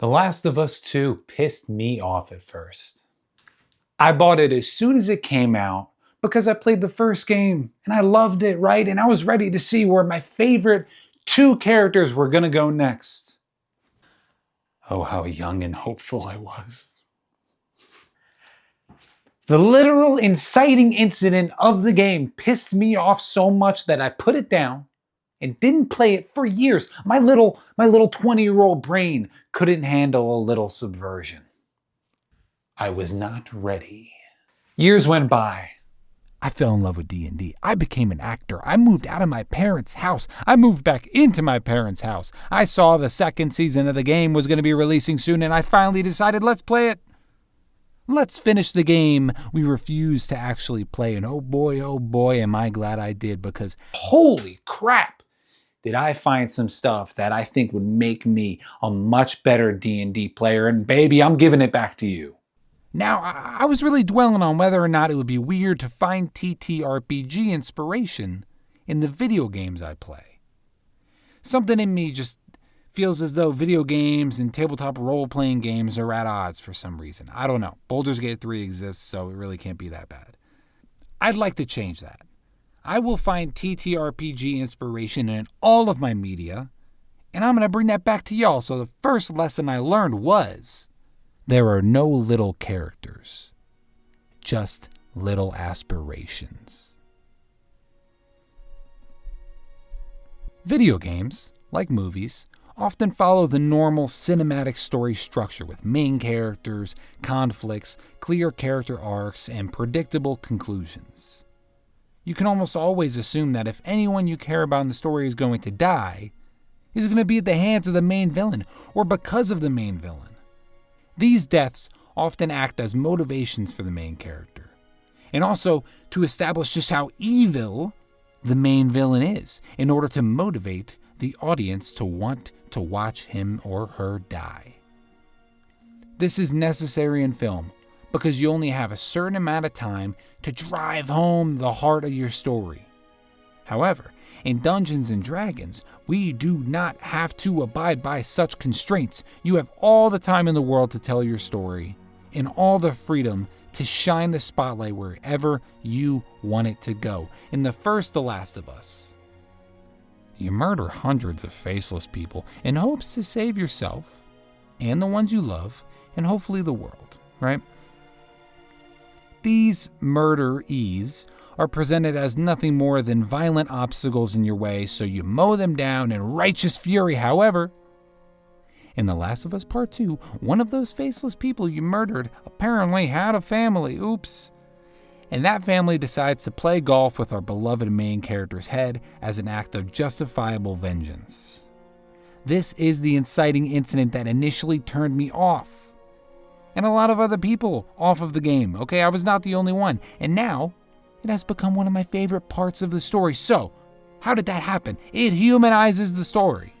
The Last of Us 2 pissed me off at first. I bought it as soon as it came out because I played the first game and I loved it, right? And I was ready to see where my favorite two characters were gonna go next. Oh, how young and hopeful I was. The literal inciting incident of the game pissed me off so much that I put it down and didn't play it for years. My little 20-year-old brain couldn't handle a little subversion. I was not ready. Years went by. I fell in love with D&D. I became an actor. I moved out of my parents' house. I moved back into my parents' house. I saw the second season of the game was going to be releasing soon, and I finally decided, let's play it. Let's finish the game we refused to actually play. And oh boy, am I glad I did, because holy crap, did I find some stuff that I think would make me a much better D&D player. And baby, I'm giving it back to you. Now, I was really dwelling on whether or not it would be weird to find TTRPG inspiration in the video games I play. Something in me just feels as though video games and tabletop role-playing games are at odds for some reason. I don't know. Baldur's Gate 3 exists, so it really can't be that bad. I'd like to change that. I will find TTRPG inspiration in all of my media, and I'm going to bring that back to y'all. So the first lesson I learned was, there are no little characters, just little aspirations. Video games, like movies, often follow the normal cinematic story structure with main characters, conflicts, clear character arcs, and predictable conclusions. You can almost always assume that if anyone you care about in the story is going to die, it's going to be at the hands of the main villain, or because of the main villain. These deaths often act as motivations for the main character, and also to establish just how evil the main villain is, in order to motivate the audience to want to watch him or her die. This is necessary in film because you only have a certain amount of time to drive home the heart of your story. However, in Dungeons & Dragons, we do not have to abide by such constraints. You have all the time in the world to tell your story and all the freedom to shine the spotlight wherever you want it to go. In the first The Last of Us, you murder hundreds of faceless people in hopes to save yourself and the ones you love and hopefully the world, right? These murderees are presented as nothing more than violent obstacles in your way, so you mow them down in righteous fury. However, in The Last of Us Part 2, one of those faceless people you murdered apparently had a family. Oops. And that family decides to play golf with our beloved main character's head as an act of justifiable vengeance. This is the inciting incident that initially turned me off, and a lot of other people off of the game. Okay, I was not the only one. And now, it has become one of my favorite parts of the story. So, how did that happen? It humanizes the story.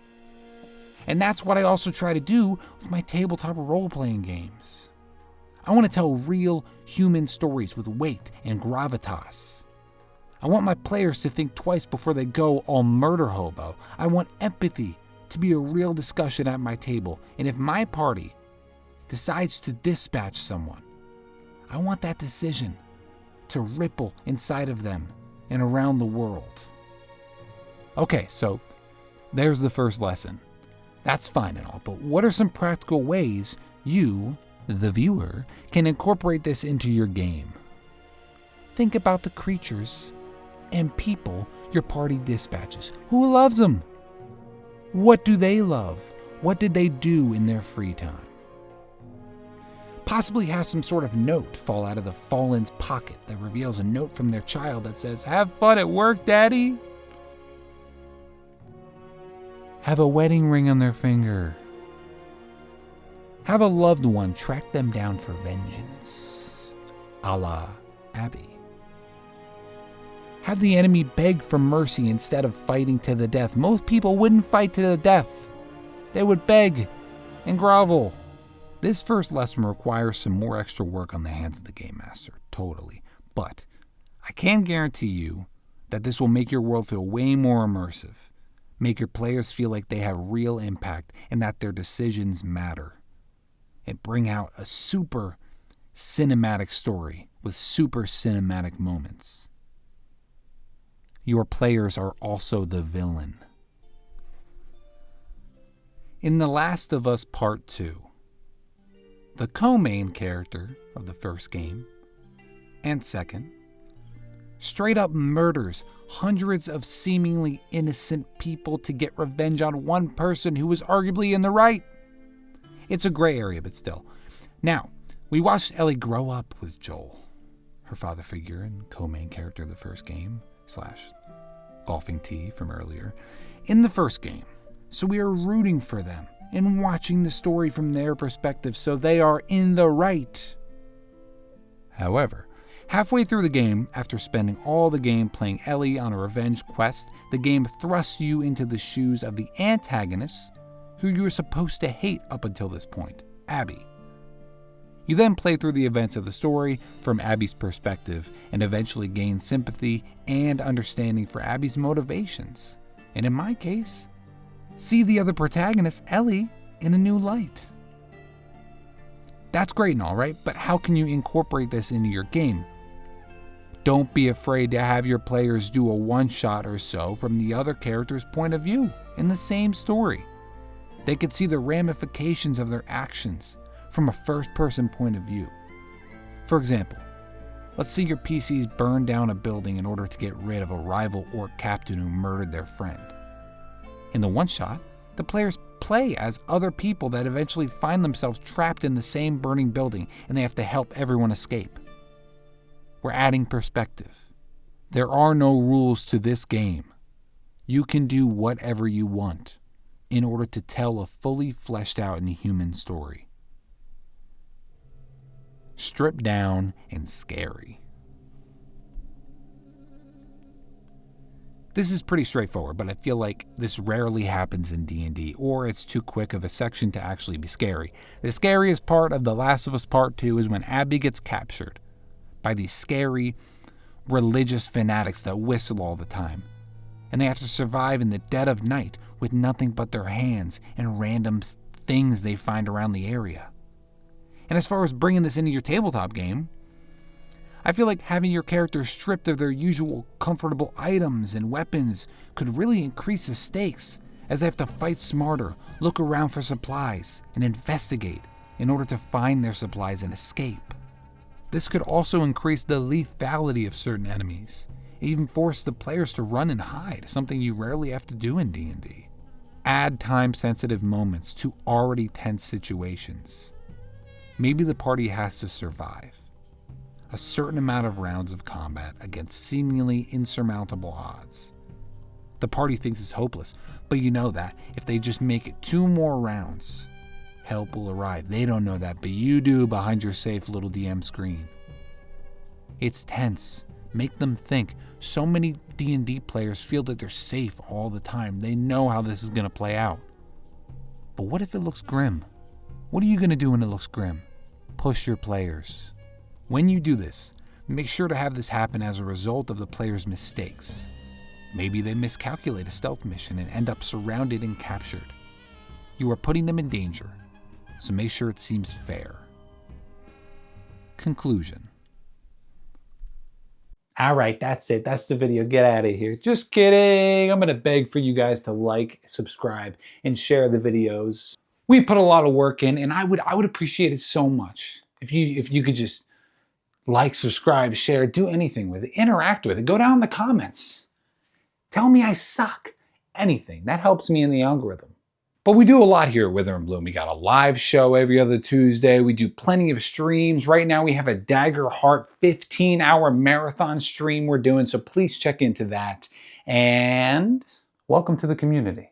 And that's what I also try to do with my tabletop role-playing games. I want to tell real human stories with weight and gravitas. I want my players to think twice before they go all murder hobo. I want empathy to be a real discussion at my table. And if my party decides to dispatch someone, I want that decision to ripple inside of them and around the world. Okay, so there's the first lesson. That's fine and all, but what are some practical ways you, the viewer, can incorporate this into your game? Think about the creatures and people your party dispatches. Who loves them? What do they love? What did they do in their free time? Possibly have some sort of note fall out of the fallen's pocket that reveals a note from their child that says, "Have fun at work, Daddy." Have a wedding ring on their finger. Have a loved one track them down for vengeance, a la Abby. Have the enemy beg for mercy instead of fighting to the death. Most people wouldn't fight to the death. They would beg and grovel. This first lesson requires some more extra work on the hands of the Game Master, totally. But I can guarantee you that this will make your world feel way more immersive, make your players feel like they have real impact and that their decisions matter. and bring out a super cinematic story with super cinematic moments. Your players are also the villain. In The Last of Us Part 2, the co-main character of the first game and second straight up murders hundreds of seemingly innocent people to get revenge on one person who was arguably in the right. It's a gray area, but still. Now, we watched Ellie grow up with Joel, her father figure and co-main character of the first game, / golfing tee from earlier, in the first game. So we are rooting for them and watching the story from their perspective, so they are in the right. However, halfway through the game, after spending all the game playing Ellie on a revenge quest, the game thrusts you into the shoes of the antagonist, who you were supposed to hate up until this point, Abby. You then play through the events of the story from Abby's perspective and eventually gain sympathy and understanding for Abby's motivations. And in my case, see the other protagonist, Ellie, in a new light. That's great and all, right? But how can you incorporate this into your game? Don't be afraid to have your players do a one-shot or so from the other character's point of view in the same story. They could see the ramifications of their actions from a first-person point of view. For example, let's say your PCs burn down a building in order to get rid of a rival orc captain who murdered their friend. In the one-shot, the players play as other people that eventually find themselves trapped in the same burning building and they have to help everyone escape. We're adding perspective. There are no rules to this game. You can do whatever you want in order to tell a fully fleshed out and human story. Stripped down and scary. This is pretty straightforward, but I feel like this rarely happens in D&D, or it's too quick of a section to actually be scary. The scariest part of The Last of Us Part 2 is when Abby gets captured by these scary religious fanatics that whistle all the time, and they have to survive in the dead of night with nothing but their hands and random things they find around the area. And as far as bringing this into your tabletop game, I feel like having your characters stripped of their usual comfortable items and weapons could really increase the stakes, as they have to fight smarter, look around for supplies, and investigate in order to find their supplies and escape. This could also increase the lethality of certain enemies, and even force the players to run and hide, something you rarely have to do in D&D. Add time-sensitive moments to already tense situations. Maybe the party has to survive a certain amount of rounds of combat against seemingly insurmountable odds. The party thinks it's hopeless, but you know that if they just make it 2 more rounds, help will arrive. They don't know that, but you do behind your safe little DM screen. It's tense. Make them think. So many D&D players feel that they're safe all the time. They know how this is going to play out. But what if it looks grim? What are you going to do when it looks grim? Push your players. When you do this, make sure to have this happen as a result of the player's mistakes. Maybe they miscalculate a stealth mission and end up surrounded and captured. You are putting them in danger, so make sure it seems fair. Conclusion. All right, that's it. That's the video. Get out of here. Just kidding. I'm going to beg for you guys to like, subscribe, and share the videos. We put a lot of work in, and I would appreciate it so much if you could just like, subscribe, share, do anything with it, interact with it, go down in the comments. Tell me I suck. Anything. That helps me in the algorithm. But we do a lot here at Wither and Bloom. We got a live show every other Tuesday. We do plenty of streams. Right now we have a Dagger Heart 15-hour marathon stream we're doing, so please check into that. And welcome to the community.